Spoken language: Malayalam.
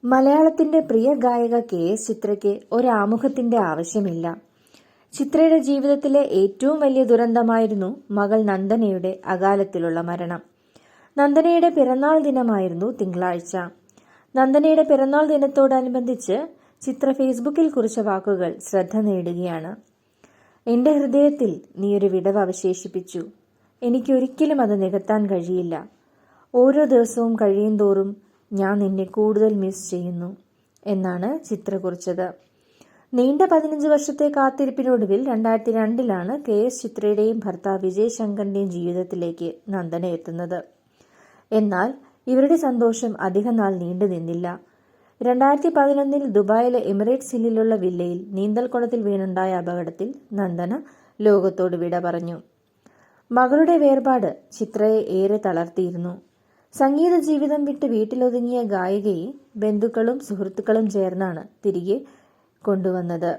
മലയാളത്തിന്റെ പ്രിയ ഗായിക KS ചിത്രയ്ക്ക് ഒരാമുഖത്തിന്റെ ആവശ്യമില്ല. ചിത്രയുടെ ജീവിതത്തിലെ ഏറ്റവും വലിയ ദുരന്തമായിരുന്നു മകൾ നന്ദനയുടെ അകാലത്തിലുള്ള മരണം. നന്ദനയുടെ പിറന്നാൾ ദിനമായിരുന്നു തിങ്കളാഴ്ച. നന്ദനയുടെ പിറന്നാൾ ദിനത്തോടനുബന്ധിച്ച് ചിത്ര ഫേസ്ബുക്കിൽ കുറിച്ച വാക്കുകൾ ശ്രദ്ധ നേടുകയാണ്. എന്റെ ഹൃദയത്തിൽ നീയൊരു വിടവ് അവശേഷിപ്പിച്ചു. എനിക്കൊരിക്കലും അത് നികത്താൻ കഴിയില്ല. ഓരോ ദിവസവും കഴിയുന്തോറും ഞാൻ നിന്നെ കൂടുതൽ മിസ് ചെയ്യുന്നു എന്നാണ് ചിത്ര കുറിച്ചത്. നീണ്ട 15 വർഷത്തെ കാത്തിരിപ്പിനൊടുവിൽ 2002 KS ചിത്രയുടെയും ഭർത്താവ് വിജയ് ശങ്കറിന്റെയും ജീവിതത്തിലേക്ക് നന്ദന എത്തുന്നത്. എന്നാൽ ഇവരുടെ സന്തോഷം അധിക നാൾ നീണ്ടു നിന്നില്ല. 2011 ദുബായിലെ എമിറേറ്റ്സ് ഹില്ലിലുള്ള വില്ലയിൽ നീന്തൽക്കുളത്തിൽ വീണുണ്ടായ അപകടത്തിൽ നന്ദന ലോകത്തോട് വിട പറഞ്ഞു. മകളുടെ വേർപാട് ചിത്രയെ ഏറെ തളർത്തിയിരുന്നു. സംഗീത ജീവിതം വിട്ട് വീട്ടിലൊതുങ്ങിയ ഗായികയെ ബന്ധുക്കളും സുഹൃത്തുക്കളും ചേർന്നാണ് തിരികെ കൊണ്ടുവന്നത്.